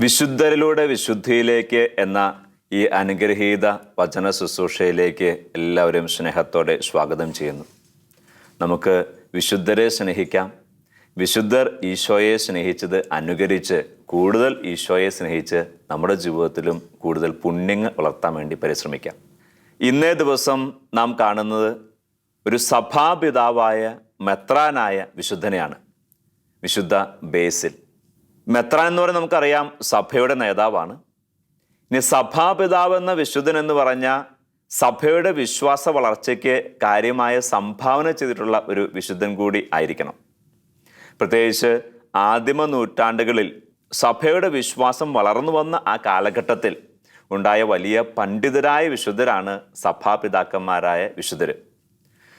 വിശുദ്ധരിലൂടെ വിശുദ്ധിയിലേക്ക് എന്ന ഈ അനുഗ്രഹീത വചന ശുശ്രൂഷയിലേക്ക് എല്ലാവരും സ്നേഹത്തോടെ സ്വാഗതം ചെയ്യുന്നു. നമുക്ക് വിശുദ്ധരെ സ്നേഹിക്കാം. വിശുദ്ധർ ഈശോയെ സ്നേഹിച്ചത് അനുകരിച്ച് കൂടുതൽ ഈശോയെ സ്നേഹിച്ച് നമ്മുടെ ജീവിതത്തിലും കൂടുതൽ പുണ്യങ്ങൾ വളർത്താൻ വേണ്ടി പരിശ്രമിക്കാം. ഇന്നേ ദിവസം നാം കാണുന്നത് ഒരു സഭാപിതാവായ മെത്രാനായ വിശുദ്ധനെയാണ്, വിശുദ്ധ ബേസിൽ. മെത്രാൻ എന്ന് പറഞ്ഞാൽ നമുക്കറിയാം സഭയുടെ നേതാവാണ്. ഇനി സഭാപിതാവ് എന്ന വിശുദ്ധൻ എന്ന് പറഞ്ഞാൽ സഭയുടെ വിശ്വാസ വളർച്ചയ്ക്ക് കാര്യമായ സംഭാവന ചെയ്തിട്ടുള്ള ഒരു വിശുദ്ധൻ കൂടി ആയിരിക്കണം. പ്രത്യേകിച്ച് ആദിമ നൂറ്റാണ്ടുകളിൽ സഭയുടെ വിശ്വാസം വളർന്നു വന്ന ആ കാലഘട്ടത്തിൽ ഉണ്ടായ വലിയ പണ്ഡിതരായ വിശുദ്ധരാണ് സഭാപിതാക്കന്മാരായ വിശുദ്ധർ.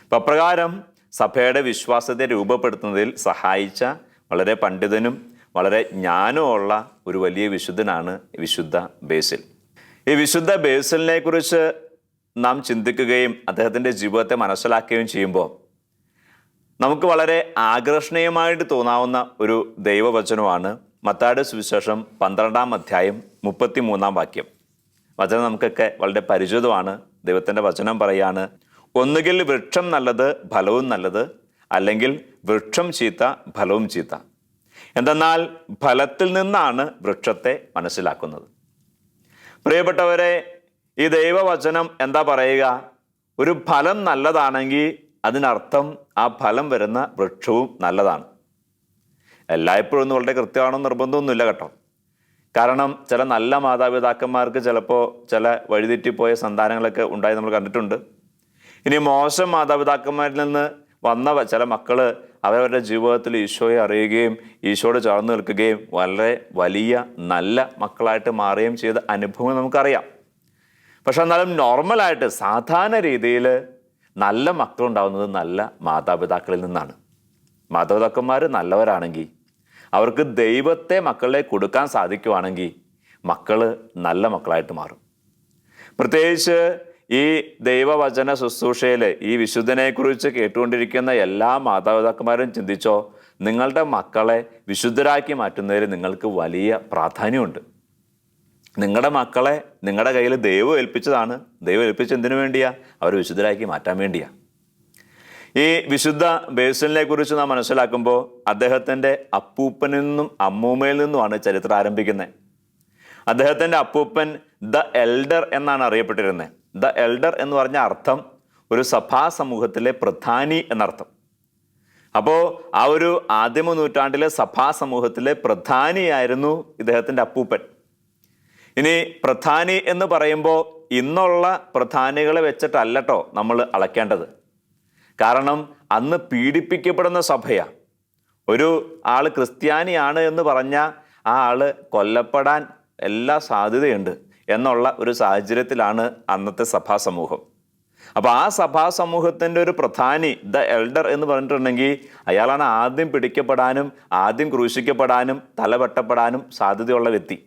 അപ്പം അപ്രകാരം സഭയുടെ വിശ്വാസത്തെ രൂപപ്പെടുത്തുന്നതിൽ സഹായിച്ച വളരെ പണ്ഡിതനും വളരെ ജ്ഞാനമുള്ള ഒരു വലിയ വിശുദ്ധനാണ് വിശുദ്ധ ബേസിൽ. ഈ വിശുദ്ധ ബേസിലിനെ കുറിച്ച് നാം ചിന്തിക്കുകയും അദ്ദേഹത്തിൻ്റെ ജീവിതത്തെ മനസ്സിലാക്കുകയും ചെയ്യുമ്പോൾ നമുക്ക് വളരെ ആകർഷണീയമായിട്ട് തോന്നാവുന്ന ഒരു ദൈവവചനമാണ് മത്തായിയുടെ സുവിശേഷം 12-ാം അധ്യായം 33-ാം വാക്യം. വചനം നമുക്കൊക്കെ വളരെ പരിചിതമാണ്. ദൈവത്തിൻ്റെ വചനം പറയാണ്, ഒന്നുകിൽ വൃക്ഷം നല്ലത് ഫലവും നല്ലത്, അല്ലെങ്കിൽ വൃക്ഷം ചീത്ത ഫലവും ചീത്ത. എന്തെന്നാൽ ഫലത്തിൽ നിന്നാണ് വൃക്ഷത്തെ മനസ്സിലാക്കുന്നത്. പ്രിയപ്പെട്ടവരെ, ഈ ദൈവവചനം എന്താ പറയുക? ഒരു ഫലം നല്ലതാണെങ്കിൽ അതിനർത്ഥം ആ ഫലം വരുന്ന വൃക്ഷവും നല്ലതാണ്. എല്ലായ്പ്പോഴും ഒന്നും വളരെ കൃത്യമാണോ നിർബന്ധമൊന്നുമില്ല കേട്ടോ. കാരണം ചില നല്ല മാതാപിതാക്കന്മാർക്ക് ചിലപ്പോൾ ചില വഴിതെറ്റിപ്പോയ സന്താനങ്ങളൊക്കെ ഉണ്ടായി നമ്മൾ കണ്ടിട്ടുണ്ട്. ഇനി മോശം മാതാപിതാക്കന്മാരിൽ നിന്ന് വന്ന ചില മക്കൾ അവരവരുടെ ജീവിതത്തിൽ ഈശോയെ അറിയുകയും ഈശോയോട് ചേർന്ന് നിൽക്കുകയും വളരെ വലിയ നല്ല മക്കളായിട്ട് മാറുകയും ചെയ്ത അനുഭവം നമുക്കറിയാം. പക്ഷെ എന്നാലും നോർമലായിട്ട് സാധാരണ രീതിയിൽ നല്ല മക്കളുണ്ടാവുന്നത് നല്ല മാതാപിതാക്കളിൽ നിന്നാണ്. മാതാപിതാക്കന്മാർ നല്ലവരാണെങ്കിൽ, അവർക്ക് ദൈവത്തെ മക്കളെ കൊടുക്കാൻ സാധിക്കുവാണെങ്കിൽ മക്കൾ നല്ല മക്കളായിട്ട് മാറും. പ്രത്യേകിച്ച് ഈ ദൈവവചന ശുശ്രൂഷയിൽ ഈ വിശുദ്ധനെക്കുറിച്ച് കേട്ടുകൊണ്ടിരിക്കുന്ന എല്ലാ മാതാപിതാക്കന്മാരും ചിന്തിച്ചോ, നിങ്ങളുടെ മക്കളെ വിശുദ്ധരാക്കി മാറ്റുന്നതിൽ നിങ്ങൾക്ക് വലിയ പ്രാധാന്യമുണ്ട്. നിങ്ങളുടെ മക്കളെ നിങ്ങളുടെ കയ്യിൽ ദൈവം ഏൽപ്പിച്ചതാണ്. ദൈവം ഏൽപ്പിച്ച എന്തിനു വേണ്ടിയാ? അവർ വിശുദ്ധരാക്കി മാറ്റാൻ വേണ്ടിയാ. ഈ വിശുദ്ധ ബേസിലിനെ കുറിച്ച് നാം മനസ്സിലാക്കുമ്പോൾ അദ്ദേഹത്തിൻ്റെ അപ്പൂപ്പനിൽ നിന്നും അമ്മൂമ്മയിൽ നിന്നുമാണ് ചരിത്രം ആരംഭിക്കുന്നത്. അദ്ദേഹത്തിൻ്റെ അപ്പൂപ്പൻ ദ എൽഡർ എന്നാണ് അറിയപ്പെട്ടിരുന്നത്. ദ എൽഡർ എന്ന് പറഞ്ഞ അർത്ഥം ഒരു സഭാ സമൂഹത്തിലെ പ്രധാനി എന്നർത്ഥം. അപ്പോൾ ആ ഒരു ആദിമ നൂറ്റാണ്ടിലെ സഭാ സമൂഹത്തിലെ പ്രധാനിയായിരുന്നു ഇദ്ദേഹത്തിൻ്റെ അപ്പൂപ്പൻ. ഇനി പ്രധാനി എന്ന് പറയുമ്പോൾ ഇന്നുള്ള പ്രധാനികളെ വെച്ചിട്ടല്ലട്ടോ നമ്മൾ അളക്കേണ്ടത്. കാരണം അന്ന് പീഡിപ്പിക്കപ്പെടുന്ന സഭയാണ്. ഒരു ആൾ ക്രിസ്ത്യാനിയാണ് എന്ന് പറഞ്ഞാൽ ആ ആൾ കൊല്ലപ്പെടാൻ എല്ലാ സാധ്യതയുണ്ട് എന്നുള്ള ഒരു സാഹചര്യത്തിലാണ് അന്നത്തെ സഭാ സമൂഹം. അപ്പോൾ ആ സഭാ സമൂഹത്തിൻ്റെ ഒരു പ്രധാനി ദ എൽഡർ എന്ന് പറഞ്ഞിട്ടുണ്ടെങ്കിൽ അയാളാണ് ആദ്യം പിടിക്കപ്പെടാനും ആദ്യം ക്രൂശിക്കപ്പെടാനും തലവെട്ടപ്പെടാനും സാധ്യതയുള്ള വ്യക്തി.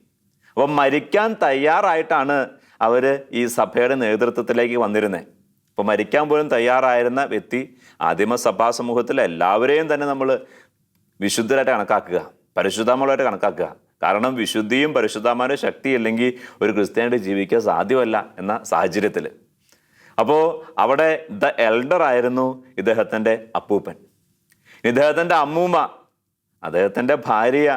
അപ്പം മരിക്കാൻ തയ്യാറായിട്ടാണ് അവർ ഈ സഭയുടെ നേതൃത്വത്തിലേക്ക് വന്നിരുന്നത്. അപ്പോൾ മരിക്കാൻ പോലും തയ്യാറായിരുന്ന വ്യക്തി ആദിമ സഭാ സമൂഹത്തിലെ എല്ലാവരെയും തന്നെ നമ്മൾ വിശുദ്ധരായിട്ട് കണക്കാക്കുക, പരിശുദ്ധമുള്ളവരായിട്ട് കണക്കാക്കുക. കാരണം വിശുദ്ധിയും പരിശുദ്ധമായ ശക്തിയില്ലെങ്കിൽ ഒരു ക്രിസ്ത്യാനിയുടെ ജീവിക്കാൻ സാധ്യമല്ല എന്ന സാഹചര്യത്തിൽ. അപ്പോൾ അവിടെ ദ എൽഡർ ആയിരുന്നു ഇദ്ദേഹത്തിൻ്റെ അപ്പൂപ്പൻ. ഇദ്ദേഹത്തിൻ്റെ അമ്മൂമ്മ, അദ്ദേഹത്തിൻ്റെ ഭാര്യ,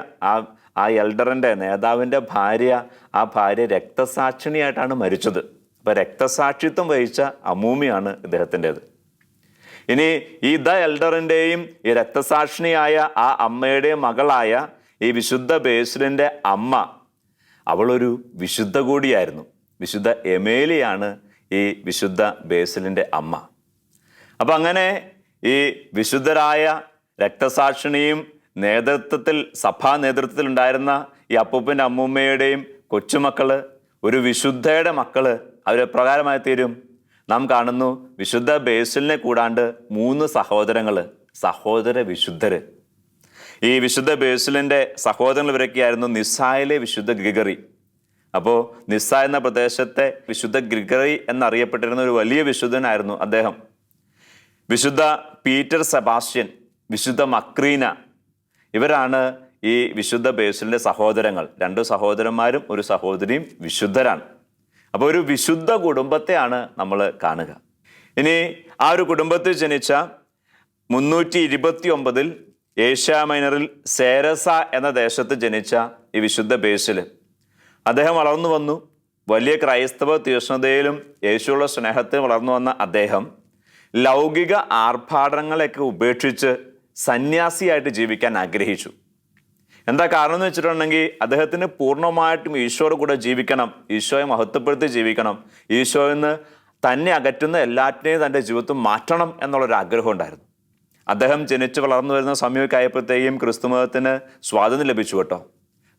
ആ എൽഡറിൻ്റെ നേതാവിൻ്റെ ഭാര്യ, ആ ഭാര്യ രക്തസാക്ഷിണിയായിട്ടാണ് മരിച്ചത്. അപ്പോൾ രക്തസാക്ഷിത്വം വഹിച്ച അമ്മൂമ്മയാണ് ഇദ്ദേഹത്തിൻ്റെത്. ഇനി ഈ ദ എൽഡറിൻ്റെയും ഈ രക്തസാക്ഷിണിയായ ആ അമ്മയുടെയും മകളായ ഈ വിശുദ്ധ ബേസിലിൻ്റെ അമ്മ, അവളൊരു വിശുദ്ധ കൂടിയായിരുന്നു. വിശുദ്ധ എമേലിയാണ് ഈ വിശുദ്ധ ബേസിലിൻ്റെ അമ്മ. അപ്പം അങ്ങനെ ഈ വിശുദ്ധരായ രക്തസാക്ഷിണിയും നേതൃത്വത്തിൽ സഭാ നേതൃത്വത്തിൽ ഉണ്ടായിരുന്ന ഈ അപ്പൂപ്പൻ്റെ അമ്മൂമ്മയുടെയും കൊച്ചുമക്കള്, ഒരു വിശുദ്ധയുടെ മക്കള്, അവരെപ്രകാരമായി തീരും. നാം കാണുന്നു വിശുദ്ധ ബേസിലിനെ കൂടാണ്ട് 3 സഹോദരങ്ങൾ, സഹോദര വിശുദ്ധര്. ഈ വിശുദ്ധ ബേസിലിൻ്റെ സഹോദരങ്ങൾ ഇവരൊക്കെയായിരുന്നു നിസ്സായിലെ വിശുദ്ധ ഗ്രിഗറി. അപ്പോൾ നിസ്സ എന്ന പ്രദേശത്തെ വിശുദ്ധ ഗ്രിഗറി എന്നറിയപ്പെട്ടിരുന്ന ഒരു വലിയ വിശുദ്ധനായിരുന്നു അദ്ദേഹം. വിശുദ്ധ പീറ്റർ സെബാസ്റ്റ്യൻ, വിശുദ്ധ മക്രീന, ഇവരാണ് ഈ വിശുദ്ധ ബേസിലിൻ്റെ സഹോദരങ്ങൾ, 2 സഹോദരന്മാരും ഒരു സഹോദരിയും വിശുദ്ധരാണ്. അപ്പോൾ ഒരു വിശുദ്ധ കുടുംബത്തെയാണ് നമ്മൾ കാണുക. ഇനി ആ ഒരു കുടുംബത്തിൽ ജനിച്ച 329 ഏഷ്യ മൈനറിൽ സേരസ എന്ന ദേശത്ത് ജനിച്ച ഈ വിശുദ്ധ ബേസിൽ അദ്ദേഹം വളർന്നു വന്നു. വലിയ ക്രൈസ്തവ തീക്ഷ്ണതയിലും യേശുവുള്ള സ്നേഹത്തിൽ വളർന്നു വന്ന അദ്ദേഹം ലൗകിക ആർഭാടങ്ങളെയൊക്കെ ഉപേക്ഷിച്ച് സന്യാസിയായിട്ട് ജീവിക്കാൻ ആഗ്രഹിച്ചു. എന്താ കാരണം എന്ന് വെച്ചിട്ടുണ്ടെങ്കിൽ അദ്ദേഹത്തിന് പൂർണ്ണമായിട്ടും ഈശോയുടെ കൂടെ ജീവിക്കണം, ഈശോയെ മഹത്വപ്പെടുത്തി ജീവിക്കണം, ഈശോയിൽ നിന്ന് തന്നെ അകറ്റുന്ന എല്ലാറ്റിനെയും തൻ്റെ ജീവിതത്തിൽ മാറ്റണം എന്നുള്ളൊരു ആഗ്രഹം ഉണ്ടായിരുന്നു. അദ്ദേഹം ജനിച്ച് വളർന്നു വരുന്ന സമയമൊക്കെ ആയപ്പോഴത്തേക്കും ക്രിസ്തുമതത്തിന് സ്വാതന്ത്ര്യം ലഭിച്ചു കേട്ടോ.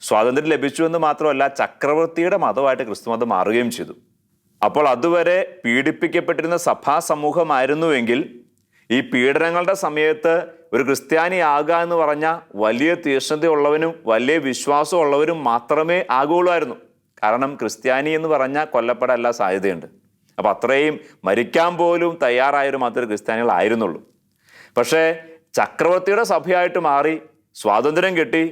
സ്വാതന്ത്ര്യം ലഭിച്ചു എന്ന് മാത്രമല്ല, ചക്രവർത്തിയുടെ മതമായിട്ട് ക്രിസ്തുമതം മാറുകയും ചെയ്തു. അപ്പോൾ അതുവരെ പീഡിപ്പിക്കപ്പെട്ടിരുന്ന സഭാ സമൂഹമായിരുന്നുവെങ്കിൽ ഈ പീഡനങ്ങളുടെ സമയത്ത് ഒരു ക്രിസ്ത്യാനിയാകുക എന്ന് പറഞ്ഞാൽ വലിയ തീക്ഷ്ണതയുള്ളവനും വലിയ വിശ്വാസമുള്ളവരും മാത്രമേ ആകുകയുള്ളായിരുന്നു. കാരണം ക്രിസ്ത്യാനി എന്ന് പറഞ്ഞാൽ കൊല്ലപ്പെടാനുള്ള സാധ്യതയുണ്ട്. അപ്പം അത്രയും മരിക്കാൻ പോലും തയ്യാറായൊരു മാത്രമേ ക്രിസ്ത്യാനികളായിരുന്നുള്ളൂ. പക്ഷേ ചക്രവർത്തിയുടെ സഭയായിട്ട് മാറി, സ്വാതന്ത്ര്യം കിട്ടി.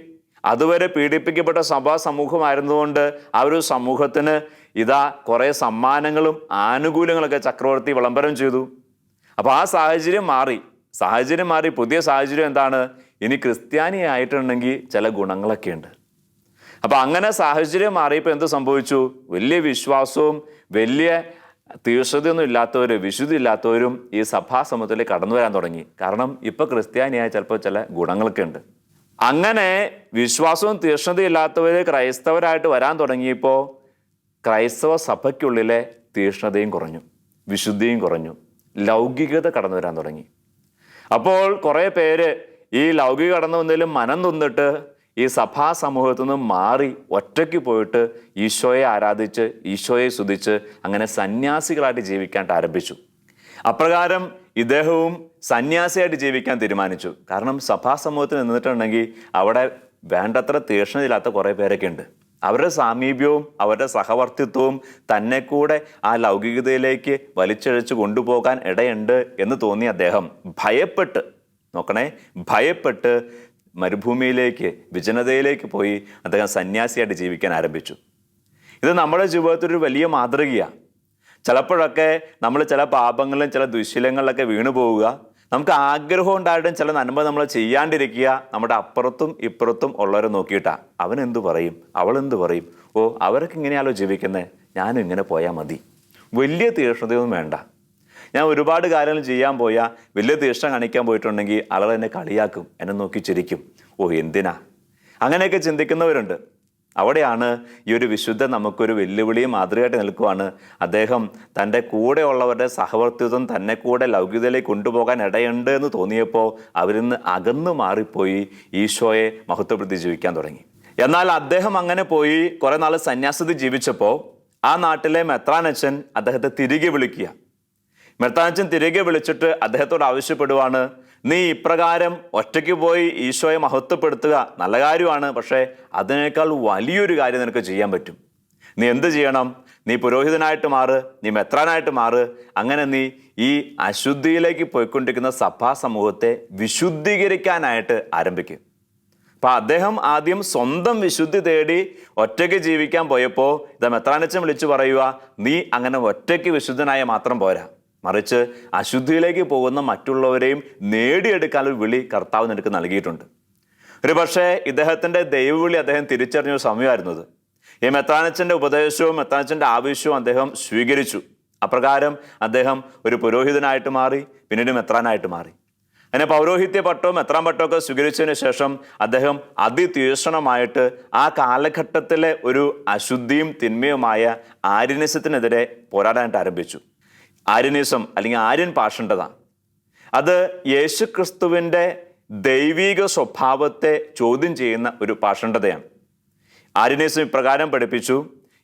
അതുവരെ പീഡിപ്പിക്കപ്പെട്ട സഭാ സമൂഹമായിരുന്നുകൊണ്ട് ആ ഒരു സമൂഹത്തിന് ഇതാ കുറേ സമ്മാനങ്ങളും ആനുകൂല്യങ്ങളൊക്കെ ചക്രവർത്തി വിളംബരം ചെയ്തു. അപ്പോൾ ആ സാഹചര്യം മാറി. പുതിയ സാഹചര്യം എന്താണ്? ഇനി ക്രിസ്ത്യാനിയായിട്ടുണ്ടെങ്കിൽ ചില ഗുണങ്ങളൊക്കെ ഉണ്ട്. അപ്പം അങ്ങനെ സാഹചര്യം മാറിയപ്പോൾ എന്ത് സംഭവിച്ചു? വലിയ വിശ്വാസവും വലിയ തീക്ഷ്ണതയൊന്നും ഇല്ലാത്തവരും വിശുദ്ധി ഇല്ലാത്തവരും ഈ സഭാസമൂഹത്തിലേക്ക് കടന്നു വരാൻ തുടങ്ങി. കാരണം ഇപ്പം ക്രിസ്ത്യാനിയായ ചിലപ്പോൾ ചില ഗുണങ്ങളൊക്കെ ഉണ്ട്. അങ്ങനെ വിശ്വാസവും തീക്ഷ്ണതയും ഇല്ലാത്തവർ ക്രൈസ്തവരായിട്ട് വരാൻ തുടങ്ങിയപ്പോൾ ക്രൈസ്തവ സഭയ്ക്കുള്ളിലെ തീക്ഷ്ണതയും കുറഞ്ഞു, വിശുദ്ധിയും കുറഞ്ഞു, ലൗകികത കടന്നു വരാൻ തുടങ്ങി. അപ്പോൾ കുറേ പേര് ഈ ലൗകിക കടന്നു വന്നതിലും മനം തൊന്നിട്ട് ഈ സഭാ സമൂഹത്തിൽ നിന്ന് മാറി ഒറ്റയ്ക്ക് പോയിട്ട് ഈശോയെ ആരാധിച്ച് ഈശോയെ സ്തുതിച്ച് അങ്ങനെ സന്യാസികളായിട്ട് ജീവിക്കാനായിട്ട് ആരംഭിച്ചു. അപ്രകാരം ഇദ്ദേഹവും സന്യാസിയായിട്ട് ജീവിക്കാൻ തീരുമാനിച്ചു. കാരണം സഭാ സമൂഹത്തിൽ നിന്നിട്ടുണ്ടെങ്കിൽ അവിടെ വേണ്ടത്ര തീക്ഷ്ണതയില്ലാത്ത കുറേ പേരൊക്കെ ഉണ്ട്. അവരുടെ സാമീപ്യവും അവരുടെ സഹവർത്തിത്വവും തന്നെ കൂടെ ആ ലൗകികതയിലേക്ക് വലിച്ചഴിച്ച് കൊണ്ടുപോകാൻ ഇടയുണ്ട് എന്ന് തോന്നിയ അദ്ദേഹം ഭയപ്പെട്ട് മരുഭൂമിയിലേക്ക്, വിജനതയിലേക്ക് പോയി അദ്ദേഹം സന്യാസിയായിട്ട് ജീവിക്കാൻ ആരംഭിച്ചു. ഇത് നമ്മുടെ ജീവിതത്തിലൊരു വലിയ മാതൃകയാണ്. ചിലപ്പോഴൊക്കെ നമ്മൾ ചില പാപങ്ങളിലും ചില ദുശ്ശീലങ്ങളിലൊക്കെ വീണു പോവുക, നമുക്ക് ആഗ്രഹം ഉണ്ടായിട്ടും ചില നന്മ നമ്മൾ ചെയ്യാണ്ടിരിക്കുക, നമ്മുടെ അപ്പുറത്തും ഇപ്പുറത്തും ഉള്ളവരെ നോക്കിയിട്ടാണ്. അവനെന്തു പറയും, അവളെന്തു പറയും, അവരൊക്കെ ഇങ്ങനെയാണല്ലോ ജീവിക്കുന്നത്, ഞാനും ഇങ്ങനെ പോയാൽ മതി. വലിയ തീക്ഷ്ണതയൊന്നും വേണ്ട. ഞാൻ ഒരുപാട് കാര്യങ്ങൾ ചെയ്യാൻ പോയാൽ വലിയ തീക്ഷ്ണ കാണിക്കാൻ പോയിട്ടുണ്ടെങ്കിൽ ആളുകൾ എന്നെ കളിയാക്കും, എന്നെ നോക്കി ചിരിക്കും, എന്തിനാ, അങ്ങനെയൊക്കെ ചിന്തിക്കുന്നവരുണ്ട്. അവിടെയാണ് ഈ ഒരു വിശുദ്ധ നമുക്കൊരു വെല്ലുവിളിയും മാതൃകയായിട്ട് നിൽക്കുവാണ്. അദ്ദേഹം തൻ്റെ കൂടെയുള്ളവരുടെ സഹവർത്തിത്വം തന്നെ കൂടെ ലൗകികതയിലേക്ക് കൊണ്ടുപോകാൻ ഇടയുണ്ട് എന്ന് തോന്നിയപ്പോൾ അവരിൽ നിന്ന് അകന്നു മാറിപ്പോയി ഈശോയെ മഹത്വപ്പെടുത്തി ജീവിക്കാൻ തുടങ്ങി. എന്നാൽ അദ്ദേഹം അങ്ങനെ പോയി കുറേ നാൾ സന്യാസത്തിൽ ജീവിച്ചപ്പോൾ ആ നാട്ടിലെ മെത്രാനച്ചൻ അദ്ദേഹത്തെ തിരികെ വിളിക്കുക. മെത്രാനച്ചൻ തിരികെ വിളിച്ചിട്ട് അദ്ദേഹത്തോട് ആവശ്യപ്പെടുവാണ്, നീ ഇപ്രകാരം ഒറ്റയ്ക്ക് പോയി ഈശോയെ മഹത്വപ്പെടുത്തുക നല്ല കാര്യമാണ്, പക്ഷേ അതിനേക്കാൾ വലിയൊരു കാര്യം നിനക്ക് ചെയ്യാൻ പറ്റും. നീ എന്ത് ചെയ്യണം? നീ പുരോഹിതനായിട്ട് മാറ്, നീ മെത്രാനായിട്ട് മാറ്. അങ്ങനെ നീ ഈ അശുദ്ധിയിലേക്ക് പോയിക്കൊണ്ടിരിക്കുന്ന സഭാ സമൂഹത്തെ വിശുദ്ധീകരിക്കാനായിട്ട് ആരംഭിക്കും. അപ്പം അദ്ദേഹം ആദ്യം സ്വന്തം വിശുദ്ധി തേടി ഒറ്റയ്ക്ക് ജീവിക്കാൻ പോയപ്പോൾ ഇത് മെത്രാനച്ചൻ വിളിച്ചു പറയുക, നീ അങ്ങനെ ഒറ്റയ്ക്ക് വിശുദ്ധനായ മാത്രം പോരാ, മറിച്ച് അശുദ്ധിയിലേക്ക് പോകുന്ന മറ്റുള്ളവരെയും നേടിയെടുക്കാനൊരു വിളി കർത്താവ് നിനക്ക് നൽകിയിട്ടുണ്ട്. ഒരു പക്ഷേ ഇദ്ദേഹത്തിൻ്റെ ദൈവവിളി അദ്ദേഹം തിരിച്ചറിഞ്ഞ ഒരു സമയമായിരുന്നത്. ഈ മെത്രാനച്ചൻ്റെ ഉപദേശവും മെത്രാനച്ചൻ്റെ ആവശ്യവും അദ്ദേഹം സ്വീകരിച്ചു. അപ്രകാരം അദ്ദേഹം ഒരു പുരോഹിതനായിട്ട് മാറി, പിന്നീട് മെത്രാനായിട്ട് മാറി. അങ്ങനെ പൗരോഹിത്യ പട്ടവും മെത്രാൻ പട്ടമൊക്കെ സ്വീകരിച്ചതിന് ശേഷം അദ്ദേഹം അതിതീക്ഷ്ണമായിട്ട് ആ കാലഘട്ടത്തിലെ ഒരു അശുദ്ധിയും തിന്മയുമായ ആര്യനിസത്തിനെതിരെ പോരാടാനായിട്ട് ആരംഭിച്ചു. ആര്യനിസം അല്ലെങ്കിൽ ആര്യൻ പാഷണ്ഡത, അത് യേശുക്രിസ്തുവിൻ്റെ ദൈവിക സ്വഭാവത്തെ ചോദ്യം ചെയ്യുന്ന ഒരു പാഷണ്ഡതയാണ്. ആര്യനിസം ഇപ്രകാരം പഠിപ്പിച്ചു,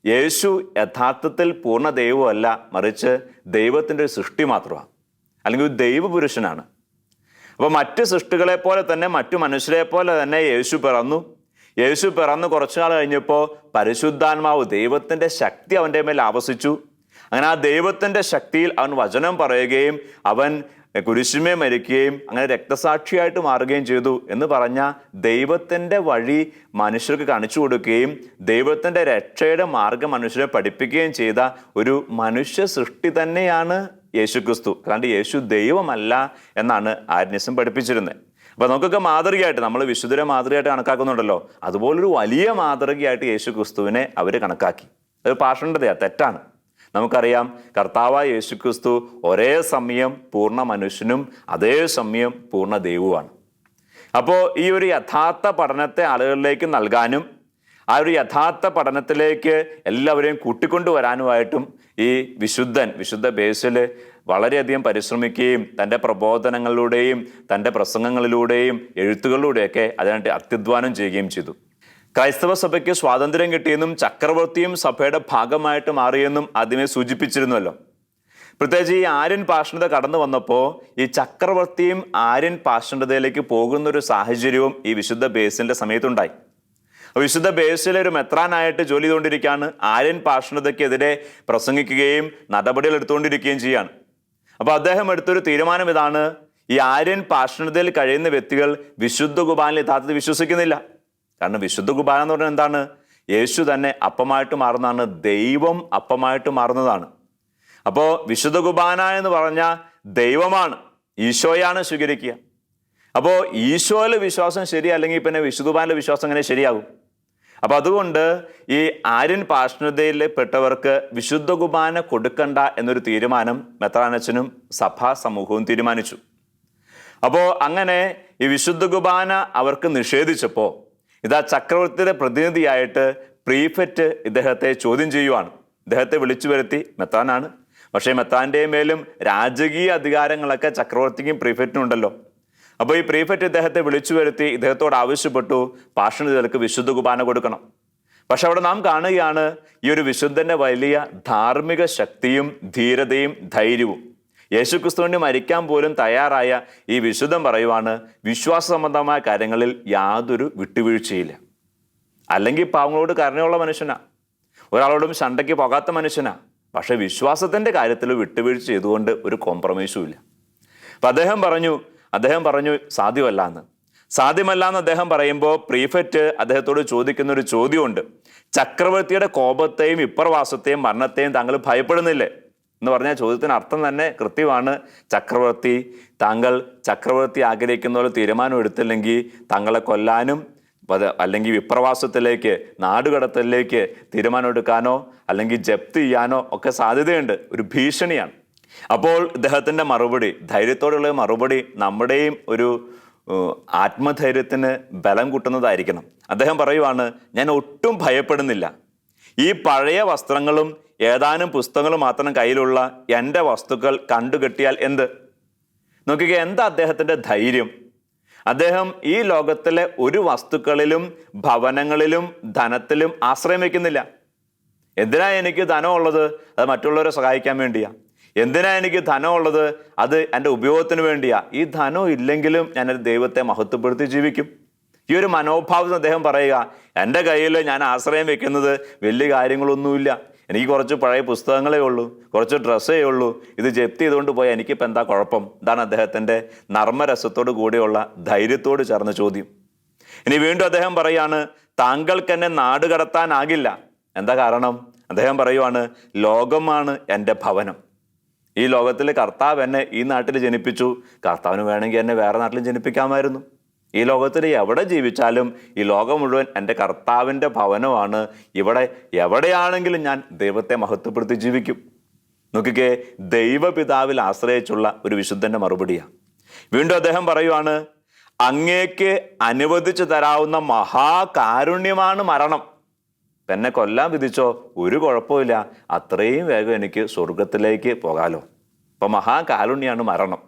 യേശു യഥാർത്ഥത്തിൽ പൂർണ്ണ ദൈവമല്ല, മറിച്ച് ദൈവത്തിൻ്റെ ഒരു സൃഷ്ടി മാത്രമാണ്, അല്ലെങ്കിൽ ഒരു ദൈവപുരുഷനാണ്. അപ്പോൾ മറ്റ് സൃഷ്ടികളെ പോലെ തന്നെ മറ്റു മനുഷ്യരെ പോലെ തന്നെ യേശു പിറന്നു കുറച്ചു നാൾ കഴിഞ്ഞപ്പോൾ പരിശുദ്ധാത്മാവ് ദൈവത്തിൻ്റെ ശക്തി അവൻ്റെ മേൽ ആവസിച്ചു. അങ്ങനെ ആ ദൈവത്തിൻ്റെ ശക്തിയിൽ അവൻ വചനം പറയുകയും അവൻ കുരിശുമേ മരിക്കുകയും അങ്ങനെ രക്തസാക്ഷിയായിട്ട് മാറുകയും ചെയ്തു എന്ന് പറഞ്ഞ ദൈവത്തിൻ്റെ വഴി മനുഷ്യർക്ക് കാണിച്ചു കൊടുക്കുകയും ദൈവത്തിൻ്റെ രക്ഷയുടെ മാർഗം മനുഷ്യരെ പഠിപ്പിക്കുകയും ചെയ്ത ഒരു മനുഷ്യ സൃഷ്ടി തന്നെയാണ് യേശുക്രിസ്തു. കാരണം യേശു ദൈവമല്ല എന്നാണ് ആര്യനിസം പഠിപ്പിച്ചിരുന്നത്. അപ്പോൾ നമുക്കൊക്കെ മാതൃകയായിട്ട്, നമ്മൾ വിശുദ്ധരെ മാതൃകയായിട്ട് കണക്കാക്കുന്നുണ്ടല്ലോ, അതുപോലൊരു വലിയ മാതൃകയായിട്ട് യേശുക്രിസ്തുവിനെ അവർ കണക്കാക്കി. അത് പാഷണ്ഡതയാണ്, തെറ്റാണ്. നമുക്കറിയാം, കർത്താവായ യേശുക്രിസ്തു ഒരേ സമയം പൂർണ്ണ മനുഷ്യനും അതേ സമയം പൂർണ്ണ ദൈവവുമാണ്. അപ്പോൾ ഈ ഒരു യഥാർത്ഥ പഠനത്തെ ആളുകളിലേക്ക് നൽകാനും ആ ഒരു യഥാർത്ഥ പഠനത്തിലേക്ക് എല്ലാവരെയും കൂട്ടിക്കൊണ്ടുവരാനുമായിട്ടും ഈ വിശുദ്ധ ബേസിൽ വളരെയധികം പരിശ്രമിക്കുകയും തൻ്റെ പ്രബോധനങ്ങളിലൂടെയും തൻ്റെ പ്രസംഗങ്ങളിലൂടെയും എഴുത്തുകളിലൂടെയൊക്കെ അതിനായിട്ട് അത്യധ്വാനം ചെയ്യുകയും ചെയ്തു. ക്രൈസ്തവ സഭയ്ക്ക് സ്വാതന്ത്ര്യം കിട്ടിയെന്നും ചക്രവർത്തിയും സഭയുടെ ഭാഗമായിട്ട് മാറിയെന്നും ആദ്യമേ സൂചിപ്പിച്ചിരുന്നല്ലോ. പ്രത്യേകിച്ച് ഈ ആര്യൻ പാഷണ്ഡത കടന്നു വന്നപ്പോൾ ഈ ചക്രവർത്തിയും ആര്യൻ പാഷണ്ഡതയിലേക്ക് പോകുന്നൊരു സാഹചര്യവും ഈ വിശുദ്ധ ബേസിലിൻ്റെ സമയത്തുണ്ടായി. വിശുദ്ധ ബേസിലെ ഒരു മെത്രാനായിട്ട് ജോലി ചെയ്തുകൊണ്ടിരിക്കുകയാണ്. ആര്യൻ പാഷണ്ഡതയ്ക്കെതിരെ പ്രസംഗിക്കുകയും നടപടികൾ എടുത്തുകൊണ്ടിരിക്കുകയും ചെയ്യാണ്. അപ്പോൾ അദ്ദേഹം എടുത്തൊരു തീരുമാനം ഇതാണ്: ഈ ആര്യൻ പാഷണ്ഡതയിൽ കഴിയുന്ന വ്യക്തികൾ വിശുദ്ധ കുർബാനയിൽ യഥാർത്ഥത്തിൽ വിശ്വസിക്കുന്നില്ല. കാരണം വിശുദ്ധ കുർബാന എന്ന് പറഞ്ഞാൽ എന്താണ്? യേശു തന്നെ അപ്പമായിട്ട് മാറുന്നതാണ്, ദൈവം അപ്പമായിട്ട് മാറുന്നതാണ്. അപ്പോൾ വിശുദ്ധ കുർബാന എന്ന് പറഞ്ഞാൽ ദൈവമാണ്, ഈശോയാണ് സ്വീകരിക്കുക. അപ്പോൾ ഈശോയിലെ വിശ്വാസം ശരിയല്ലെങ്കിൽ പിന്നെ വിശുദ്ധ കുർബാനയിലെ വിശ്വാസം എങ്ങനെ ശരിയാകും? അപ്പോൾ അതുകൊണ്ട് ഈ ആര്യൻ പാഷണ്ഡതയിൽ പെട്ടവർക്ക് വിശുദ്ധ കുർബാന കൊടുക്കണ്ട എന്നൊരു തീരുമാനം മെത്രാനച്ചനും സഭാ സമൂഹവും തീരുമാനിച്ചു. അപ്പോൾ അങ്ങനെ ഈ വിശുദ്ധ കുർബാന അവർക്ക് നിഷേധിച്ചപ്പോൾ ഇതാ ചക്രവർത്തിയുടെ പ്രതിനിധിയായിട്ട് പ്രീഫെറ്റ് ഇദ്ദേഹത്തെ ചോദ്യം ചെയ്യുവാണ്. ഇദ്ദേഹത്തെ വിളിച്ചു വരുത്തി, മെത്രാനാണ്, പക്ഷേ മെത്രാൻ്റെ മേലും രാജകീയ അധികാരങ്ങളൊക്കെ ചക്രവർത്തിക്കും പ്രീഫെറ്റിനും ഉണ്ടല്ലോ. അപ്പോൾ ഈ പ്രീഫെറ്റ് ഇദ്ദേഹത്തെ വിളിച്ചു വരുത്തി ഇദ്ദേഹത്തോട് ആവശ്യപ്പെട്ടു പാഷണ്ഡിതർക്ക് വിശുദ്ധ കുർബാന കൊടുക്കണം. പക്ഷെ അവിടെ നാം കാണുകയാണ് ഈ ഒരു വിശുദ്ധന്റെ വലിയ ധാർമ്മിക ശക്തിയും ധീരതയും ധൈര്യവും. യേശുക്രിസ്തുവിന് മരിക്കാൻ പോലും തയ്യാറായ ഈ വിശുദ്ധൻ പറയുവാണ്, വിശ്വാസ സംബന്ധമായ കാര്യങ്ങളിൽ യാതൊരു വിട്ടുവീഴ്ചയില്ല. അല്ലെങ്കിൽ പാവങ്ങളോട് കരുണയുള്ള മനുഷ്യനാ, ഒരാളോടും ശണ്ടയ്ക്ക് പോകാത്ത മനുഷ്യനാ. പക്ഷെ വിശ്വാസത്തിൻ്റെ കാര്യത്തിൽ വിട്ടുവീഴ്ച ചെയ്തുകൊണ്ട് ഒരു കോംപ്രമൈസും ഇല്ല. അപ്പം അദ്ദേഹം പറഞ്ഞു സാധ്യമല്ല എന്ന് അദ്ദേഹം പറയുമ്പോൾ പ്രീഫെറ്റ് അദ്ദേഹത്തോട് ചോദിക്കുന്ന ഒരു ചോദ്യമുണ്ട്: ചക്രവർത്തിയുടെ കോപത്തെയും വിപ്രവാസത്തെയും മരണത്തെയും താങ്കൾ ഭയപ്പെടുന്നില്ലേ എന്ന് പറഞ്ഞ ചോദ്യത്തിന് അർത്ഥം തന്നെ കൃത്യമാണ്. താങ്കൾ ചക്രവർത്തി ആഗ്രഹിക്കുന്ന പോലെ തീരുമാനം എടുത്തില്ലെങ്കിൽ താങ്കളെ കൊല്ലാനും അല്ലെങ്കിൽ വിപ്രവാസത്തിലേക്ക്, നാടുകടത്തലിലേക്ക് തീരുമാനം എടുക്കാനോ അല്ലെങ്കിൽ ജപ്തി ചെയ്യാനോ ഒക്കെ സാധ്യതയുണ്ട്. ഒരു ഭീഷണിയാണ്. അപ്പോൾ ഇദ്ദേഹത്തിൻ്റെ മറുപടി, ധൈര്യത്തോടുള്ള മറുപടി നമ്മുടെയും ഒരു ആത്മധൈര്യത്തിന് ബലം കൂട്ടുന്നതായിരിക്കണം. അദ്ദേഹം പറയുവാണ്, ഞാൻ ഒട്ടും ഭയപ്പെടുന്നില്ല. ഈ പഴയ വസ്ത്രങ്ങളും ഏതാനും പുസ്തകങ്ങളും മാത്രം കയ്യിലുള്ള എൻ്റെ വസ്തുക്കൾ കണ്ടുകെട്ടിയാൽ എന്ത്? നോക്കിക്കേ, എന്താ അദ്ദേഹത്തിൻ്റെ ധൈര്യം? അദ്ദേഹം ഈ ലോകത്തിലെ ഒരു വസ്തുക്കളിലും ഭവനങ്ങളിലും ധനത്തിലും ആശ്രയം വയ്ക്കുന്നില്ല. എന്തിനാ എനിക്ക് ധനമുള്ളത്? അത് മറ്റുള്ളവരെ സഹായിക്കാൻ വേണ്ടിയാ. എന്തിനാ എനിക്ക് ധനമുള്ളത്? അത് എൻ്റെ ഉപയോഗത്തിന് വേണ്ടിയാ. ഈ ധനം ഇല്ലെങ്കിലും ഞാനൊരു ദൈവത്തെ മഹത്വപ്പെടുത്തി ജീവിക്കും. ഈ ഒരു മനോഭാവത്തിൽ അദ്ദേഹം പറയുക, എൻ്റെ കയ്യിൽ ഞാൻ ആശ്രയം വെക്കുന്നത് വലിയ കാര്യങ്ങളൊന്നുമില്ല. എനിക്ക് കുറച്ച് പഴയ പുസ്തകങ്ങളേ ഉള്ളൂ, കുറച്ച് ഡ്രസ്സേ ഉള്ളൂ. ഇത് ജപ്തി ചെയ്തുകൊണ്ട് പോയാൽ എനിക്കിപ്പോൾ എന്താ കുഴപ്പം? ഇതാണ് അദ്ദേഹത്തിൻ്റെ നർമ്മരസത്തോടു കൂടിയുള്ള ധൈര്യത്തോട് ചേർന്ന ചോദ്യം. ഇനി വീണ്ടും അദ്ദേഹം പറയാണ്, താങ്കൾക്ക് എന്നെ നാട് കടത്താനാകില്ല. എന്താ കാരണം? അദ്ദേഹം പറയുവാണ്, ലോകമാണ് എൻ്റെ ഭവനം. ഈ ലോകത്തിൽ കർത്താവ് എന്നെ ഈ നാട്ടിൽ ജനിപ്പിച്ചു. കർത്താവിന് വേണമെങ്കിൽ എന്നെ വേറെ നാട്ടിൽ ജനിപ്പിക്കാമായിരുന്നു. ഈ ലോകത്തിൽ എവിടെ ജീവിച്ചാലും ഈ ലോകം മുഴുവൻ എൻ്റെ കർത്താവിൻ്റെ ഭവനമാണ്. ഇവിടെ എവിടെയാണെങ്കിലും ഞാൻ ദൈവത്തെ മഹത്വപ്പെടുത്തി ജീവിക്കും. നോക്കിക്കേ, ദൈവപിതാവിൽ ആശ്രയിച്ചുള്ള ഒരു വിശുദ്ധൻ്റെ മറുപടിയാണ്. വീണ്ടും അദ്ദേഹം പറയുവാണ്, അങ്ങേക്ക് അനുവദിച്ചു തരാവുന്ന മഹാകാരുണ്യമാണ് മരണം. എന്നെ കൊല്ലാൻ വിധിച്ചോ, ഒരു കുഴപ്പമില്ല, അത്രയും വേഗം എനിക്ക് സ്വർഗത്തിലേക്ക് പോകാലോ. അപ്പം മഹാകാരുണ്യാണ് മരണം.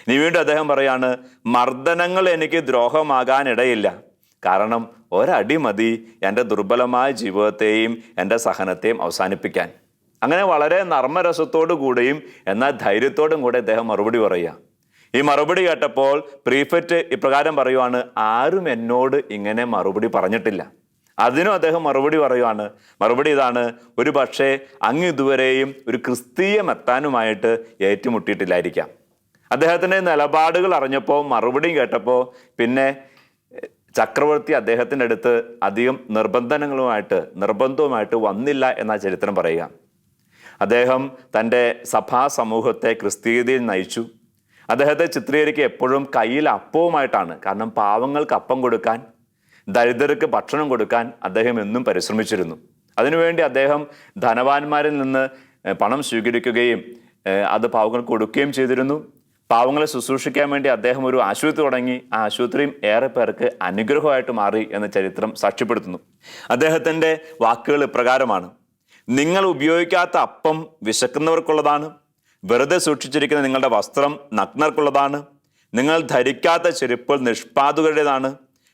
ഇനി വീണ്ടും അദ്ദേഹം പറയാണ്, മർദ്ദനങ്ങൾ എനിക്ക് ദ്രോഹമാകാനിടയില്ല. കാരണം ഒരടി മതി എൻ്റെ ദുർബലമായ ജീവിതത്തെയും എൻ്റെ സഹനത്തെയും അവസാനിപ്പിക്കാൻ. അങ്ങനെ വളരെ നർമ്മരസത്തോടു കൂടെയും എന്നാൽ ധൈര്യത്തോടും കൂടെ അദ്ദേഹം മറുപടി പറയുക. ഈ മറുപടി കേട്ടപ്പോൾ പ്രീഫെറ്റ് ഇപ്രകാരം പറയുവാണ്, ആരും എന്നോട് ഇങ്ങനെ മറുപടി പറഞ്ഞിട്ടില്ല. അതിനും അദ്ദേഹം മറുപടി പറയുവാണ്. മറുപടി ഇതാണ്, ഒരു പക്ഷേ അങ്ങ് ഇതുവരെയും ഒരു ക്രിസ്തീയ മെത്താനുമായിട്ട് ഏറ്റുമുട്ടിയിട്ടില്ലായിരിക്കാം. അദ്ദേഹത്തിൻ്റെ നിലപാടുകൾ അറിഞ്ഞപ്പോൾ, മറുപടിയും കേട്ടപ്പോൾ പിന്നെ ചക്രവർത്തി അദ്ദേഹത്തിൻ്റെ അടുത്ത് അധികം നിർബന്ധവുമായിട്ട് വന്നില്ല എന്ന ചരിത്രം പറയുക. അദ്ദേഹം തൻ്റെ സഭാ സമൂഹത്തെ ക്രിസ്തീയതയിൽ നയിച്ചു. അദ്ദേഹത്തെ ചിത്രീകരിക്കുക എപ്പോഴും കയ്യിൽ അപ്പവുമായിട്ടാണ്. കാരണം പാവങ്ങൾക്ക് അപ്പം കൊടുക്കാൻ, ദരിദ്രർക്ക് ഭക്ഷണം കൊടുക്കാൻ അദ്ദേഹം എന്നും പരിശ്രമിച്ചിരുന്നു. അതിനുവേണ്ടി അദ്ദേഹം ധനവാന്മാരിൽ നിന്ന് പണം സ്വീകരിക്കുകയും അത് പാവങ്ങൾക്ക് കൊടുക്കുകയും ചെയ്തിരുന്നു. പാവങ്ങളെ ശുശ്രൂഷിക്കാൻ വേണ്ടി അദ്ദേഹം ഒരു ആശുപത്രി തുടങ്ങി. ആ ആശുപത്രിയും ഏറെ പേർക്ക് അനുഗ്രഹമായിട്ട് മാറി എന്ന് ചരിത്രം സാക്ഷ്യപ്പെടുത്തുന്നു. അദ്ദേഹത്തിൻ്റെ വാക്കുകൾ ഇപ്രകാരമാണ്: നിങ്ങൾ ഉപയോഗിക്കാത്ത അപ്പം വിശക്കുന്നവർക്കുള്ളതാണ്, വെറുതെ സൂക്ഷിച്ചിരിക്കുന്ന നിങ്ങളുടെ വസ്ത്രം നഗ്നർക്കുള്ളതാണ്, നിങ്ങൾ ധരിക്കാത്ത ചെരുപ്പുകൾ നിഷ്പാദുകളുടേതാണ്,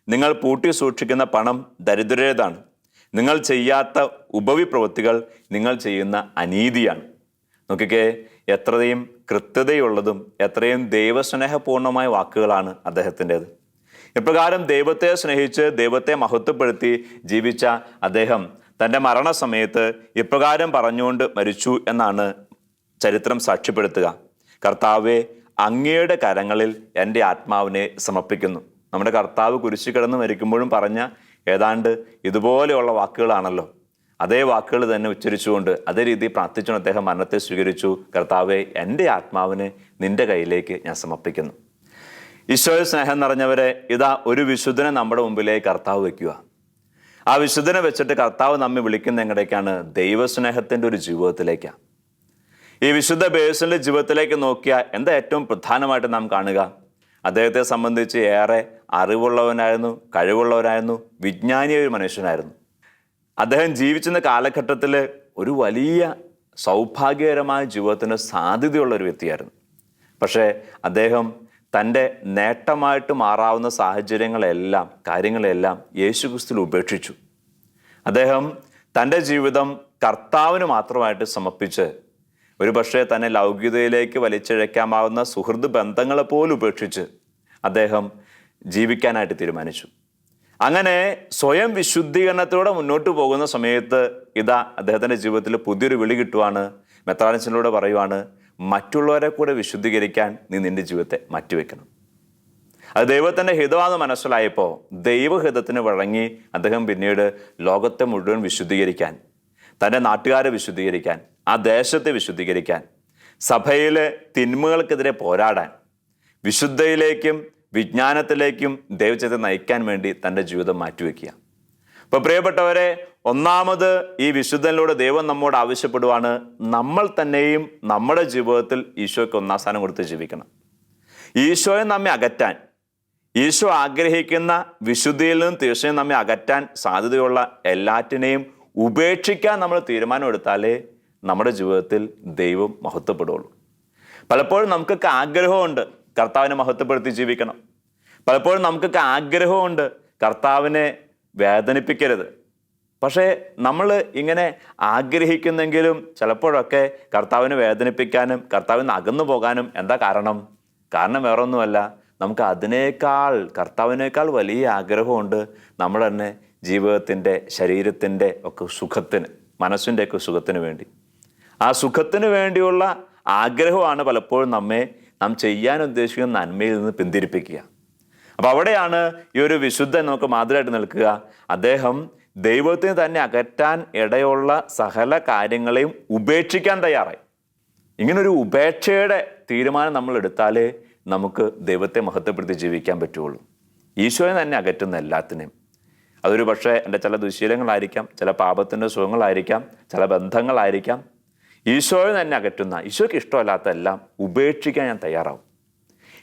നിങ്ങൾ പൂട്ടി സൂക്ഷിക്കുന്ന പണം ദരിദ്രരുടേതാണ്, നിങ്ങൾ ചെയ്യാത്ത ഉപവിപ്രവൃത്തികൾ നിങ്ങൾ ചെയ്യുന്ന അനീതിയാണ്. നോക്കിക്കേ, എത്രയും കൃത്യതയുള്ളതും എത്രയും ദൈവസ്നേഹപൂർണമായ വാക്കുകളാണ് അദ്ദേഹത്തിൻ്റെത്. ഇപ്രകാരം ദൈവത്തെ സ്നേഹിച്ച് ദൈവത്തെ മഹത്വപ്പെടുത്തി ജീവിച്ച അദ്ദേഹം തൻ്റെ മരണസമയത്ത് ഇപ്രകാരം പറഞ്ഞുകൊണ്ട് മരിച്ചു എന്നാണ് ചരിത്രം സാക്ഷ്യപ്പെടുത്തുക: കർത്താവെ, അങ്ങയുടെ കരങ്ങളിൽ എൻ്റെ ആത്മാവിനെ സമർപ്പിക്കുന്നു. നമ്മുടെ കർത്താവ് കുരിശിൽ കിടന്ന് മരിക്കുമ്പോഴും പറഞ്ഞ ഏതാണ്ട് ഇതുപോലെയുള്ള വാക്കുകളാണല്ലോ. അതേ വാക്കുകൾ തന്നെ ഉച്ചരിച്ചുകൊണ്ട് അതേ രീതിയിൽ പ്രാർത്ഥിച്ചുകൊണ്ട് അദ്ദേഹം മരണത്തെ സ്വീകരിച്ചു. കർത്താവെ, എൻ്റെ ആത്മാവിനെ നിൻ്റെ കയ്യിലേക്ക് ഞാൻ സമർപ്പിക്കുന്നു. ഈശോയിൽ സ്നേഹം നിറഞ്ഞവരെ, ഇതാ ഒരു വിശുദ്ധനെ നമ്മുടെ മുമ്പിലേക്ക് കർത്താവ് വയ്ക്കുക. ആ വിശുദ്ധനെ വെച്ചിട്ട് കർത്താവ് നമ്മെ വിളിക്കുന്ന എങ്ങടേക്കാണ്? ദൈവസ്നേഹത്തിൻ്റെ ഒരു ജീവിതത്തിലേക്കാണ്. ഈ വിശുദ്ധ ബേസിലിൻ്റെ ജീവിതത്തിലേക്ക് നോക്കിയാൽ എന്താ ഏറ്റവും പ്രധാനമായിട്ട് നാം കാണുക? അദ്ദേഹത്തെ സംബന്ധിച്ച് ഏറെ അറിവുള്ളവനായിരുന്നു, കഴിവുള്ളവനായിരുന്നു, വിജ്ഞാനിയായ ഒരു മനുഷ്യനായിരുന്നു. അദ്ദേഹം ജീവിച്ചിരുന്ന കാലഘട്ടത്തിൽ ഒരു വലിയ സൗഭാഗ്യകരമായ ജീവിതത്തിന് സാധ്യതയുള്ള ഒരു വ്യക്തിയായിരുന്നു. പക്ഷേ അദ്ദേഹം തൻ്റെ നേട്ടമായിട്ട് മാറാവുന്ന കാര്യങ്ങളെല്ലാം യേശുക്രിസ്തുവിൽ ഉപേക്ഷിച്ചു. അദ്ദേഹം തൻ്റെ ജീവിതം കർത്താവിന് മാത്രമായിട്ട് സമർപ്പിച്ച് ഒരു പക്ഷേ തന്നെ ലൗകികതയിലേക്ക് വലിച്ചിഴയ്ക്കാമാവുന്ന സുഹൃത്ത് ബന്ധങ്ങളെ പോലും ഉപേക്ഷിച്ച് അദ്ദേഹം ജീവിക്കാനായിട്ട് തീരുമാനിച്ചു. അങ്ങനെ സ്വയം വിശുദ്ധീകരണത്തോടെ മുന്നോട്ട് പോകുന്ന സമയത്ത് ഇതാ അദ്ദേഹത്തിൻ്റെ ജീവിതത്തിൽ പുതിയൊരു വിളി കിട്ടുവാണ്. മെത്രാനച്ചനിലൂടെ പറയുവാണ്: മറ്റുള്ളവരെ കൂടെ വിശുദ്ധീകരിക്കാൻ നീ നിൻ്റെ ജീവിതത്തെ മാറ്റിവെക്കണം. അത് ദൈവത്തിൻ്റെ ഹിതമാണെന്ന് മനസ്സിലായപ്പോൾ ദൈവഹിതത്തിന് വഴങ്ങി അദ്ദേഹം പിന്നീട് ലോകത്തെ മുഴുവൻ വിശുദ്ധീകരിക്കാൻ, തൻ്റെ നാട്ടുകാരെ വിശുദ്ധീകരിക്കാൻ, ആ ദേശത്തെ വിശുദ്ധീകരിക്കാൻ, സഭയിലെ തിന്മകൾക്കെതിരെ പോരാടാൻ, വിശുദ്ധയിലേക്കും വിജ്ഞാനത്തിലേക്കും ദൈവത്തെ നയിക്കാൻ വേണ്ടി തൻ്റെ ജീവിതം മാറ്റിവെക്കുക. അപ്പോൾ പ്രിയപ്പെട്ടവരെ, ഒന്നാമത് ഈ വിശുദ്ധനിലൂടെ ദൈവം നമ്മോട് ആവശ്യപ്പെടുവാണ്, നമ്മൾ തന്നെയും നമ്മുടെ ജീവിതത്തിൽ ഈശോയ്ക്ക് ഒന്നാം സ്ഥാനം കൊടുത്ത് ജീവിക്കണം. ഈശോയെ നമ്മെ അകറ്റാൻ, ഈശോ ആഗ്രഹിക്കുന്ന വിശുദ്ധിയിൽ നിന്നും തീർച്ചയായും നമ്മെ അകറ്റാൻ സാധ്യതയുള്ള എല്ലാറ്റിനെയും ഉപേക്ഷിക്കാൻ നമ്മൾ തീരുമാനമെടുത്താലേ നമ്മുടെ ജീവിതത്തിൽ ദൈവം മഹത്വപ്പെടുകയുള്ളൂ. പലപ്പോഴും നമുക്കൊക്കെ ആഗ്രഹമുണ്ട് കർത്താവിനെ മഹത്വപ്പെടുത്തി ജീവിക്കണം. പലപ്പോഴും നമുക്കൊക്കെ ആഗ്രഹമുണ്ട് കർത്താവിനെ വേദനിപ്പിക്കരുത്. പക്ഷേ നമ്മൾ ഇങ്ങനെ ആഗ്രഹിക്കുന്നെങ്കിലും ചിലപ്പോഴൊക്കെ കർത്താവിനെ വേദനിപ്പിക്കാനും കർത്താവിൽ നിന്ന് അകന്നു പോകാനും എന്താ കാരണം? കാരണം വേറൊന്നുമല്ല, നമുക്ക് കർത്താവിനേക്കാൾ വലിയ ആഗ്രഹമുണ്ട് നമ്മൾ തന്നെ ജീവിതത്തിൻ്റെ, ശരീരത്തിൻ്റെ ഒക്കെ സുഖത്തിന്, മനസ്സിൻ്റെയൊക്കെ സുഖത്തിന് വേണ്ടി. ആ സുഖത്തിന് വേണ്ടിയുള്ള ആഗ്രഹമാണ് പലപ്പോഴും നാം ചെയ്യാൻ ഉദ്ദേശിക്കുന്ന നന്മയിൽ നിന്ന് പിന്തിരിപ്പിക്കുക. അപ്പോൾ അവിടെയാണ് ഈ ഒരു വിശുദ്ധൻ നമുക്ക് മാതൃകയായിട്ട് നിൽക്കുക. അദ്ദേഹം ദൈവത്തിന് തന്നെ അകറ്റാൻ ഇടയുള്ള സകല കാര്യങ്ങളെയും ഉപേക്ഷിക്കാൻ തയ്യാറായി. ഇങ്ങനൊരു ഉപേക്ഷയുടെ തീരുമാനം നമ്മൾ എടുത്താലേ നമുക്ക് ദൈവത്തെ മഹത്വപ്പെടുത്തി ജീവിക്കാൻ പറ്റുള്ളൂ. ഈശോയെ തന്നെ അകറ്റുന്ന എല്ലാത്തിനെയും, അതൊരു പക്ഷേ എൻ്റെ ചില ദുശീലങ്ങളായിരിക്കാം, ചില പാപത്തിൻ്റെ സുഖങ്ങളായിരിക്കാം, ചില ബന്ധങ്ങളായിരിക്കാം. ഈശോയെ തന്നെ അകറ്റുന്ന, ഈശോയ്ക്ക് ഇഷ്ടമല്ലാത്ത എല്ലാം ഉപേക്ഷിക്കാൻ ഞാൻ തയ്യാറാവും.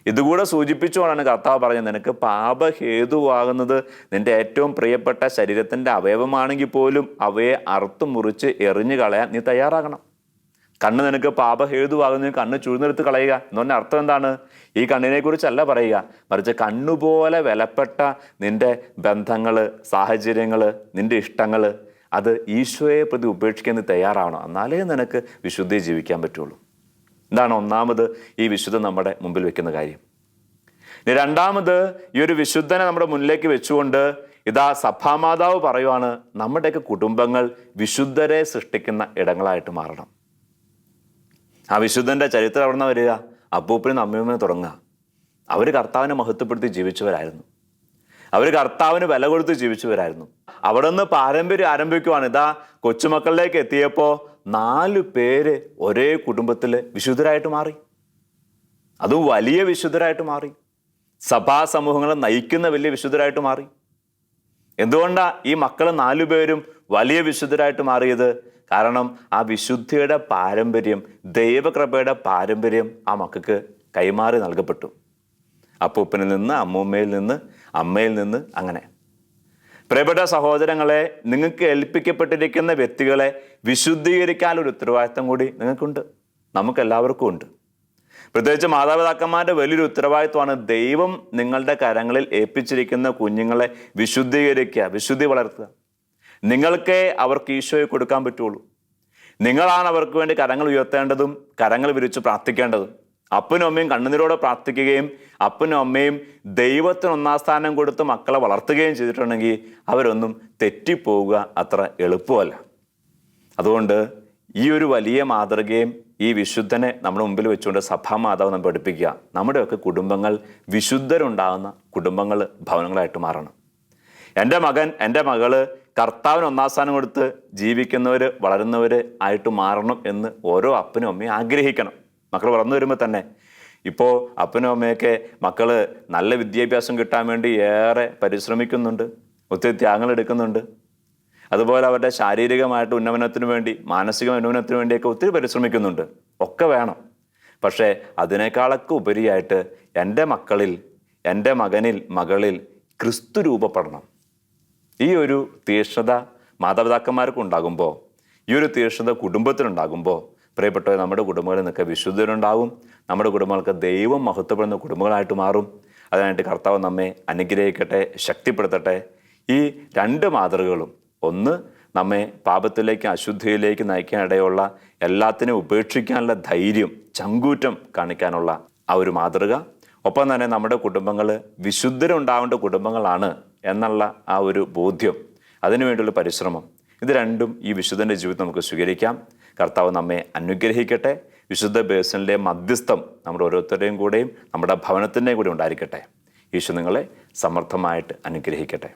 ഇതുകൂടെ സൂചിപ്പിച്ചുകൊണ്ടാണ് കർത്താവ് പറഞ്ഞത്, നിനക്ക് പാപഹേതുവാകുന്നത് നിൻ്റെ ഏറ്റവും പ്രിയപ്പെട്ട ശരീരത്തിൻ്റെ അവയവമാണെങ്കിൽ പോലും അവയെ അറുത്തു മുറിച്ച് എറിഞ്ഞു കളയാൻ നീ തയ്യാറാകണം. കണ്ണ് നിനക്ക് പാപഹേതുവാകുന്നതിന് കണ്ണ് ചുഴുന്നെടുത്ത് കളയുക എന്ന് പറഞ്ഞ അർത്ഥം എന്താണ്? ഈ കണ്ണിനെ കുറിച്ചല്ല പറയുക, മറിച്ച് കണ്ണുപോലെ വിലപ്പെട്ട നിൻ്റെ ബന്ധങ്ങൾ, സാഹചര്യങ്ങൾ, നിൻ്റെ ഇഷ്ടങ്ങൾ, അത് ഈശോയെ പ്രതി ഉപേക്ഷിക്കാൻ നീ തയ്യാറാവണം. എന്നാലേ നിനക്ക് വിശുദ്ധി ജീവിക്കാൻ പറ്റുള്ളൂ. ഇതാണ് ഒന്നാമത് ഈ വിശുദ്ധ നമ്മുടെ മുമ്പിൽ വെക്കുന്ന കാര്യം. ഇനി രണ്ടാമത്, ഈ ഒരു വിശുദ്ധനെ നമ്മുടെ മുന്നിലേക്ക് വെച്ചുകൊണ്ട് ഇതാ സഭാമാതാവ് പറയുവാണ്, നമ്മുടെയൊക്കെ കുടുംബങ്ങൾ വിശുദ്ധരെ സൃഷ്ടിക്കുന്ന ഇടങ്ങളായിട്ട് മാറണം. ആ വിശുദ്ധൻ്റെ ചരിത്രം എവിടെ നിന്ന് വരിക? അപ്പൂപ്പനും അമ്മൂമ്മയും തുടങ്ങുക. അവർ കർത്താവിനെ മഹത്വപ്പെടുത്തി ജീവിച്ചവരായിരുന്നു. അവർ കർത്താവിന് വില കൊടുത്ത് ജീവിച്ചവരായിരുന്നു. അവിടെ നിന്ന് പാരമ്പര്യം ആരംഭിക്കുവാണ്. ഇതാ കൊച്ചുമക്കളിലേക്ക് എത്തിയപ്പോൾ 4 പേര് ഒരേ കുടുംബത്തിൽ വിശുദ്ധരായിട്ട് മാറി. അതും വലിയ വിശുദ്ധരായിട്ട് മാറി. സഭാ സമൂഹങ്ങളെ നയിക്കുന്ന വലിയ വിശുദ്ധരായിട്ട് മാറി. എന്തുകൊണ്ടാണ് ഈ മക്കൾ 4 പേരും വലിയ വിശുദ്ധരായിട്ട് മാറിയത്? കാരണം ആ വിശുദ്ധിയുടെ പാരമ്പര്യം, ദൈവകൃപയുടെ പാരമ്പര്യം ആ മക്കൾക്ക് കൈമാറി നൽകപ്പെട്ടു. അപ്പൂപ്പനിൽ നിന്ന്, അമ്മൂമ്മയിൽ നിന്ന്, അമ്മയിൽ നിന്ന്, അങ്ങനെ. പ്രിയപ്പെട്ട സഹോദരങ്ങളെ, നിങ്ങൾക്ക് ഏൽപ്പിക്കപ്പെട്ടിരിക്കുന്ന വ്യക്തികളെ വിശുദ്ധീകരിക്കാനൊരു ഉത്തരവാദിത്തം കൂടി നിങ്ങൾക്കുണ്ട്, നമുക്കെല്ലാവർക്കും ഉണ്ട്. പ്രത്യേകിച്ച് മാതാപിതാക്കന്മാരുടെ വലിയൊരു ഉത്തരവാദിത്വമാണ് ദൈവം നിങ്ങളുടെ കരങ്ങളിൽ ഏൽപ്പിച്ചിരിക്കുന്ന കുഞ്ഞുങ്ങളെ വിശുദ്ധീകരിക്കുക, വിശുദ്ധി വളർത്തുക. നിങ്ങൾക്കേ അവർക്ക് ഈശോയെ കൊടുക്കാൻ പറ്റുള്ളൂ. നിങ്ങളാണ് അവർക്ക് വേണ്ടി കരങ്ങൾ ഉയർത്തേണ്ടതും കരങ്ങൾ വിരിച്ച് പ്രാർത്ഥിക്കേണ്ടതും. അപ്പനും അമ്മയും കണ്ണുനീരോടെ പ്രാർത്ഥിക്കുകയും അപ്പനും അമ്മയും ദൈവത്തിന് 1-ാം സ്ഥാനം കൊടുത്ത് മക്കളെ വളർത്തുകയും ചെയ്തിട്ടുണ്ടെങ്കിൽ അവരൊന്നും തെറ്റിപ്പോവുക അത്ര എളുപ്പമല്ല. അതുകൊണ്ട് ഈ ഒരു വലിയ മാതൃകയും ഈ വിശുദ്ധനെ നമ്മുടെ മുമ്പിൽ വെച്ചുകൊണ്ട് സഭാമാതാവ് നമ്മൾ പഠിപ്പിക്കുക. നമ്മുടെയൊക്കെ കുടുംബങ്ങൾ വിശുദ്ധരുണ്ടാകുന്ന കുടുംബങ്ങൾ, ഭവനങ്ങളായിട്ട് മാറണം. എൻ്റെ മകൻ, എൻ്റെ മകള് കർത്താവിന് 1-ാം സ്ഥാനം കൊടുത്ത് ജീവിക്കുന്നവർ, വളരുന്നവർ ആയിട്ട് മാറണം എന്ന് ഓരോ അപ്പനും അമ്മയും ആഗ്രഹിക്കണം. മക്കൾ വളർന്നു വരുമ്പോൾ തന്നെ. ഇപ്പോൾ അപ്പനും അമ്മയൊക്കെ മക്കൾ നല്ല വിദ്യാഭ്യാസം കിട്ടാൻ വേണ്ടി ഏറെ പരിശ്രമിക്കുന്നുണ്ട്, ഒത്തിരി ത്യാഗങ്ങൾ എടുക്കുന്നുണ്ട്. അതുപോലെ അവരുടെ ശാരീരികമായിട്ട് ഉന്നമനത്തിന് വേണ്ടി, മാനസിക ഉന്നമനത്തിന് വേണ്ടിയൊക്കെ ഒത്തിരി പരിശ്രമിക്കുന്നുണ്ട്. ഒക്കെ വേണം. പക്ഷേ അതിനേക്കാളൊക്കെ ഉപരിയായിട്ട് എൻ്റെ മക്കളിൽ, എൻ്റെ മകനിൽ, മകളിൽ ക്രിസ്തു രൂപപ്പെടണം. ഈ ഒരു തീക്ഷ്ണത മാതാപിതാക്കന്മാർക്ക് ഉണ്ടാകുമ്പോൾ, ഈ ഒരു തീക്ഷ്ണത കുടുംബത്തിനുണ്ടാകുമ്പോൾ, പ്രിയപ്പെട്ടവർ, നമ്മുടെ കുടുംബങ്ങളിൽ നിന്നൊക്കെ വിശുദ്ധരുണ്ടാകും. നമ്മുടെ കുടുംബങ്ങൾക്ക് ദൈവം മഹത്വപ്പെടുന്ന കുടുംബങ്ങളായിട്ട് മാറും. അതിനായിട്ട് കർത്താവ് നമ്മെ അനുഗ്രഹിക്കട്ടെ, ശക്തിപ്പെടുത്തട്ടെ. ഈ 2 മാതൃകകളും, ഒന്ന് നമ്മെ പാപത്തിലേക്ക്, അശുദ്ധിയിലേക്ക് നയിക്കാനിടയുള്ള എല്ലാത്തിനും ഉപേക്ഷിക്കാനുള്ള ധൈര്യം, ചങ്കൂറ്റം കാണിക്കാനുള്ള ആ ഒരു മാതൃക. ഒപ്പം തന്നെ നമ്മുടെ കുടുംബങ്ങൾ വിശുദ്ധരുണ്ടാവേണ്ട കുടുംബങ്ങളാണ് എന്നുള്ള ആ ഒരു ബോധ്യം, അതിനുവേണ്ടിയുള്ള പരിശ്രമം, ഇത് രണ്ടും ഈ വിശുദ്ധൻ്റെ ജീവിതം നമുക്ക് സ്വീകരിക്കാം. കർത്താവ് നമ്മെ അനുഗ്രഹിക്കട്ടെ. വിശുദ്ധ ബേസിലെ മധ്യസ്ഥം നമ്മുടെ ഓരോരുത്തരുടെയും കൂടെയും നമ്മുടെ ഭവനത്തിൻ്റെയും കൂടെ ഉണ്ടായിരിക്കട്ടെ. ഈശോ നിങ്ങളെ സമർത്ഥമായിട്ട് അനുഗ്രഹിക്കട്ടെ.